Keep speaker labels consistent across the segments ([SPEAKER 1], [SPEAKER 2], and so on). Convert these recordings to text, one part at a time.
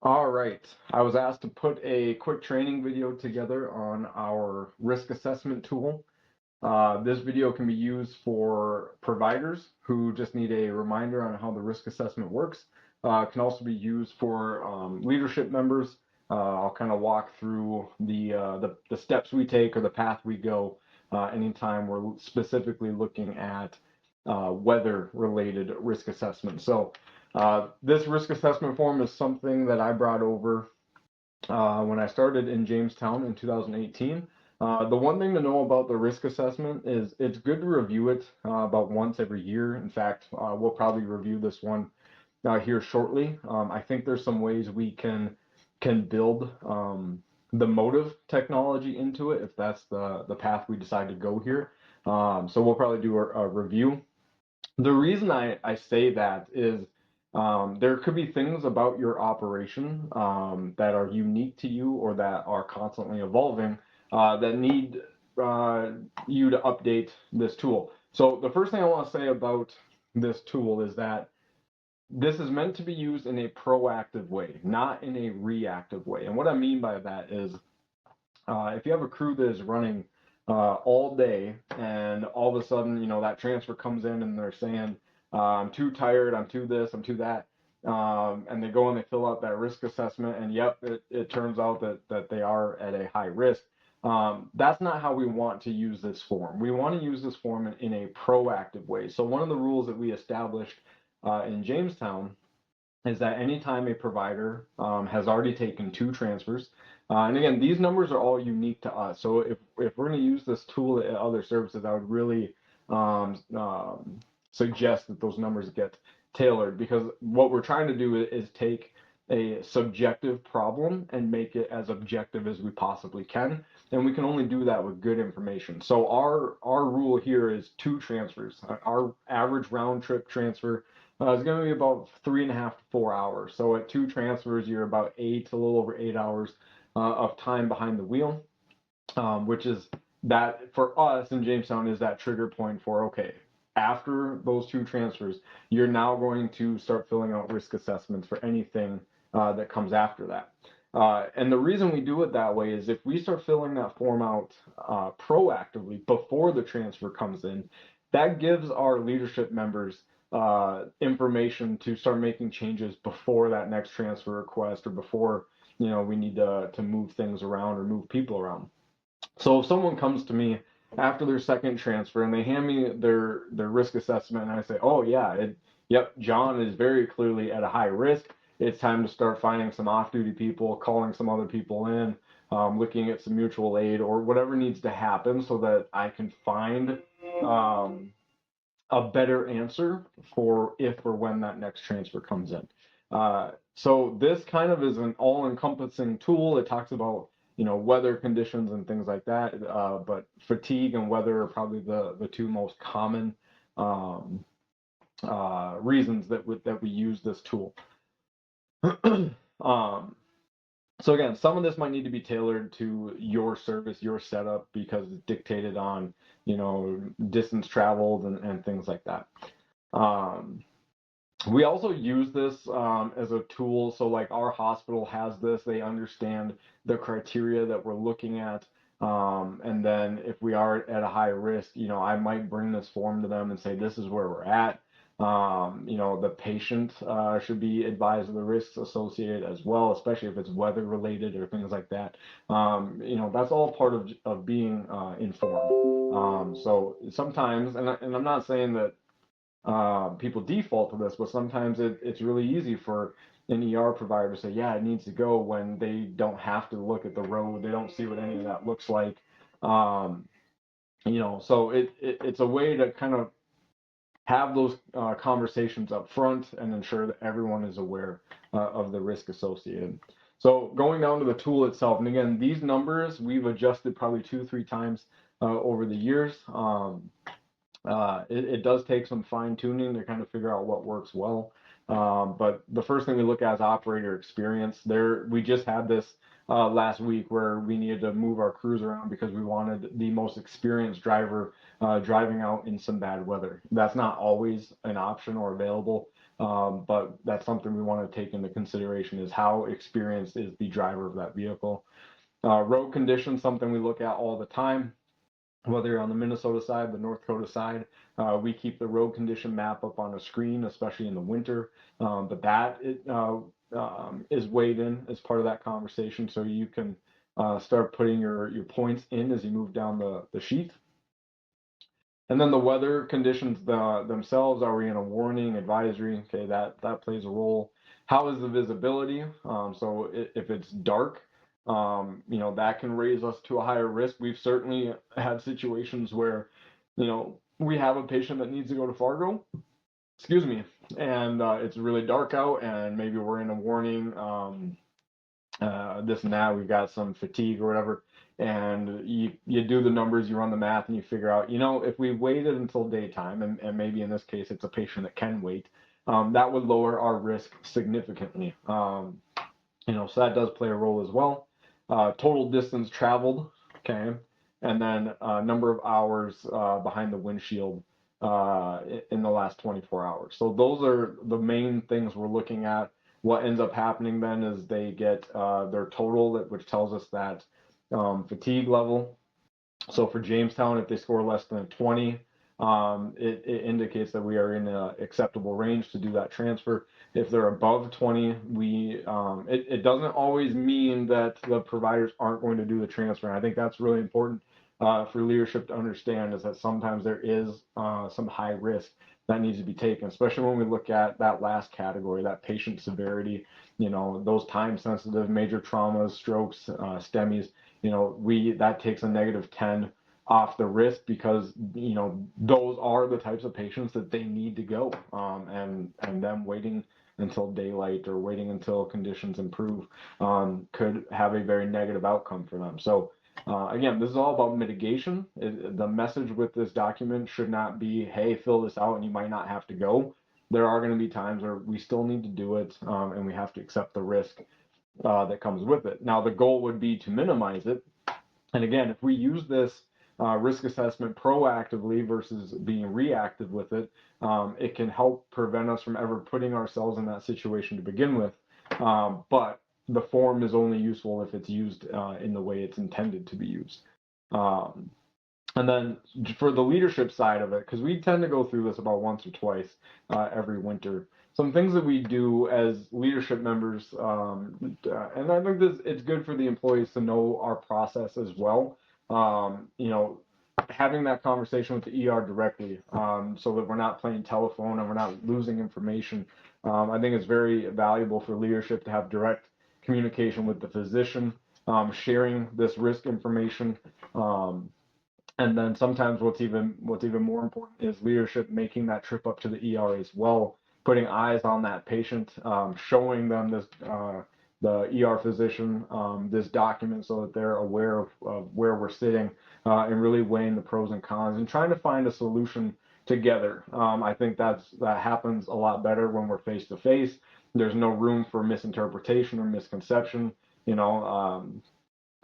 [SPEAKER 1] All right. I was asked to put a quick training video together on our risk assessment tool. This video can be used for providers who just need a reminder on how the risk assessment works. It can also be used for leadership members. I'll kind of walk through the steps we take or the path we go anytime we're specifically looking at weather-related risk assessment. So this risk assessment form is something that I brought over when I started in Jamestown in 2018. The one thing to know about the risk assessment is it's good to review it about once every year. In fact, we'll probably review this one here shortly. I think there's some ways we can build the motive technology into it if that's the path we decide to go here. So we'll probably do a review. The reason I say that is there could be things about your operation that are unique to you or that are constantly evolving that need uh, you to update this tool. So the first thing I want to say about this tool is that this is meant to be used in a proactive way, not in a reactive way. And what I mean by that is if you have a crew that is running all day and all of a sudden, that transfer comes in and they're saying, I'm too tired, I'm too this, I'm too that. And they go and they fill out that risk assessment, and yep, it turns out that they are at a high risk. That's not how we want to use this form. We want to use this form in a proactive way. So, one of the rules that we established in Jamestown is that anytime a provider has already taken two transfers, and again, these numbers are all unique to us. So if we're going to use this tool at other services, I would really suggest that those numbers get tailored because what we're trying to do is take a subjective problem and make it as objective as we possibly can. And we can only do that with good information. So our rule here is two transfers. Our average round trip transfer it's going to be about 3.5 to 4 hours. So at two transfers, you're about a little over 8 hours of time behind the wheel, which is that for us in Jamestown is that trigger point for okay. After those two transfers, you're now going to start filling out risk assessments for anything that comes after that. And the reason we do it that way is if we start filling that form out proactively before the transfer comes in, that gives our leadership members information to start making changes before that next transfer request or before we need to move things around or move people around. So if someone comes to me after their second transfer and they hand me their risk assessment and I say, oh yeah, yep, John is very clearly at a high risk. It's time to start finding some off-duty people, calling some other people in, looking at some mutual aid or whatever needs to happen so that I can find um, a better answer for if or when that next transfer comes in. So this kind of is an all-encompassing tool. It talks about weather conditions and things like that, but fatigue and weather are probably the two most common um, reasons that we use this tool. um, so again, some of this might need to be tailored to your service, your setup, because it's dictated on distance traveled and things like that. Um, we also use this as a tool. So like our hospital has this, they understand the criteria that we're looking at. And then if we are at a high risk, I might bring this form to them and say, this is where we're at. The patient should be advised of the risks associated as well, especially if it's weather related or things like that. That's all part of being informed. So sometimes, and I'm not saying that people default to this, but sometimes it's really easy for an ER provider to say, yeah, it needs to go when they don't have to look at the road. They don't see what any of that looks like. Um, so it's a way to kind of have those conversations up front and ensure that everyone is aware of the risk associated. So going down to the tool itself, and again, these numbers we've adjusted probably 2, 3 times over the years. It does take some fine tuning to kind of figure out what works well. But the first thing we look at is operator experience. We just had this last week where we needed to move our crews around because we wanted the most experienced driver driving out in some bad weather. That's not always an option or available, but that's something we want to take into consideration is how experienced is the driver of that vehicle. Road conditions, something we look at all the time whether you're on the Minnesota side, the North Dakota side. We keep the road condition map up on a screen, especially in the winter. But that is weighed in as part of that conversation, so you can start putting your points in as you move down the sheet. And then the weather conditions themselves, are we in a warning, advisory? Okay, that plays a role. How is the visibility? So if it's dark, that can raise us to a higher risk. We've certainly had situations where, we have a patient that needs to go to Fargo, excuse me, and it's really dark out, and maybe we're in a warning, this and that, we've got some fatigue or whatever, and you do the numbers, you run the math, and you figure out, if we waited until daytime, and maybe in this case it's a patient that can wait, that would lower our risk significantly. So that does play a role as well. Total distance traveled, okay, and then number of hours behind the windshield in the last 24 hours. So those are the main things we're looking at. What ends up happening then is they get their total, which tells us that fatigue level. So for Jamestown, if they score less than 20, it indicates that we are in an acceptable range to do that transfer. If they're above 20, it doesn't always mean that the providers aren't going to do the transfer. And I think that's really important for leadership to understand, is that sometimes there is some high risk that needs to be taken, especially when we look at that last category, that patient severity, those time sensitive major traumas, strokes, STEMIs, that takes a -10 off the risk, because those are the types of patients that they need to go, and them waiting until daylight or waiting until conditions improve could have a very negative outcome for them. So again, this is all about mitigation. The message with this document should not be, hey, fill this out and you might not have to go. There are going to be times where we still need to do it, and we have to accept the risk that comes with it. Now, the goal would be to minimize it. And again, if we use this risk assessment proactively versus being reactive with it, it can help prevent us from ever putting ourselves in that situation to begin with. But the form is only useful if it's used in the way it's intended to be used. And then for the leadership side of it, because we tend to go through this about once or twice every winter, some things that we do as leadership members, and I think it's good for the employees to know our process as well. Having that conversation with the ER directly, so that we're not playing telephone and we're not losing information. I think it's very valuable for leadership to have direct communication with the physician, sharing this risk information. And then sometimes what's even more important is leadership making that trip up to the ER as well, putting eyes on that patient, showing them this the ER physician this document so that they're aware of where we're sitting, and really weighing the pros and cons and trying to find a solution together. I think that happens a lot better when we're face to face. There's no room for misinterpretation or misconception.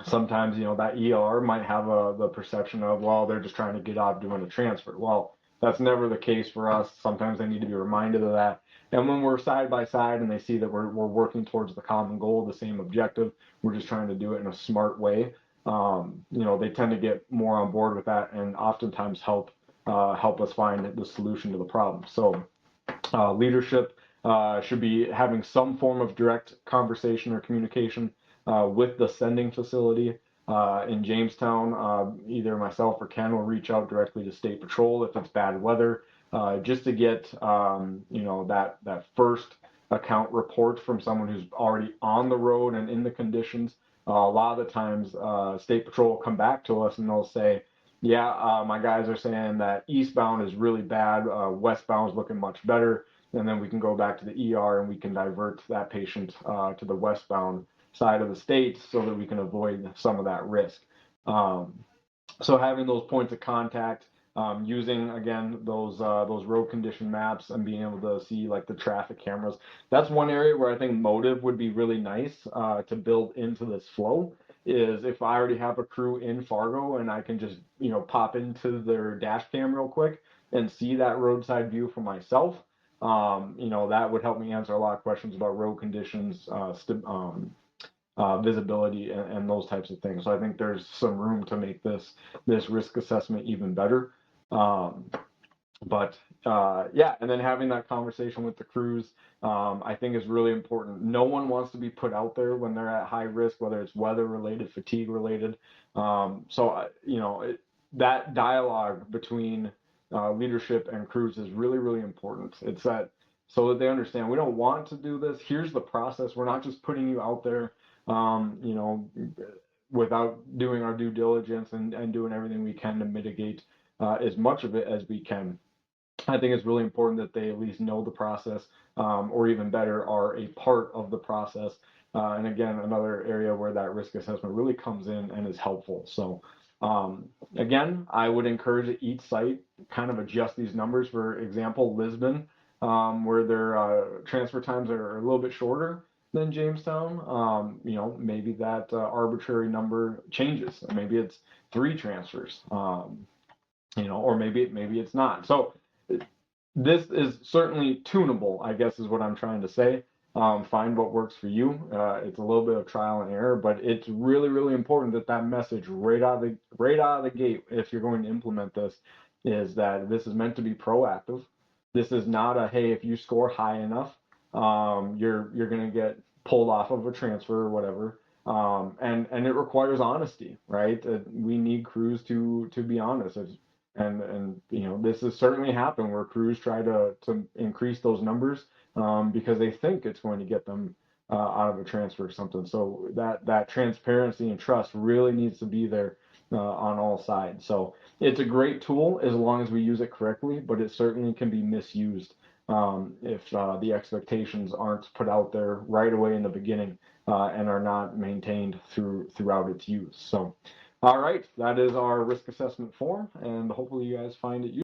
[SPEAKER 1] Sometimes that ER might have the perception of, well, they're just trying to get out doing a transfer. Well, that's never the case for us. Sometimes they need to be reminded of that. And when we're side by side and they see that we're working towards the common goal, the same objective, we're just trying to do it in a smart way. They tend to get more on board with that, and oftentimes help us find the solution to the problem. So leadership should be having some form of direct conversation or communication with the sending facility. In Jamestown, either myself or Ken will reach out directly to State Patrol if it's bad weather, just to get that first account report from someone who's already on the road and in the conditions. A lot of the times, State Patrol will come back to us and they'll say, yeah, my guys are saying that eastbound is really bad, westbound is looking much better, and then we can go back to the ER and we can divert that patient to the westbound side of the state so that we can avoid some of that risk. So having those points of contact, using again those road condition maps and being able to see like the traffic cameras. That's one area where I think Motive would be really nice to build into this flow. Is if I already have a crew in Fargo and I can just pop into their dash cam real quick and see that roadside view for myself. That would help me answer a lot of questions about road conditions, visibility, and those types of things. So I think there's some room to make this risk assessment even better. But yeah, and then having that conversation with the crews, I think is really important. No one wants to be put out there when they're at high risk, whether it's weather related, fatigue related. That dialogue between leadership and crews is really, really important. It's that so that they understand we don't want to do this. Here's the process. We're not just putting you out there, without doing our due diligence and doing everything we can to mitigate as much of it as we can. I think it's really important that they at least know the process, or even better, are a part of the process. And again, another area where that risk assessment really comes in and is helpful. So again, I would encourage each site kind of adjust these numbers. For example, Lisbon, where their transfer times are a little bit shorter than Jamestown, maybe that arbitrary number changes. Maybe it's 3 transfers, or maybe it's not. So this is certainly tunable, I guess is what I'm trying to say. Find what works for you. It's a little bit of trial and error, but it's really, really important that message right out of the gate, if you're going to implement this, is that this is meant to be proactive. This is not a, hey, if you score high enough, you're going to get pulled off of a transfer or whatever. And it requires honesty, right? We need crews to be honest. And this has certainly happened where crews try to increase those numbers because they think it's going to get them out of a transfer or something. So that transparency and trust really needs to be there on all sides. So it's a great tool as long as we use it correctly, but it certainly can be misused if the expectations aren't put out there right away in the beginning and are not maintained throughout its use. So all right, that is our risk assessment form, and hopefully you guys find it useful.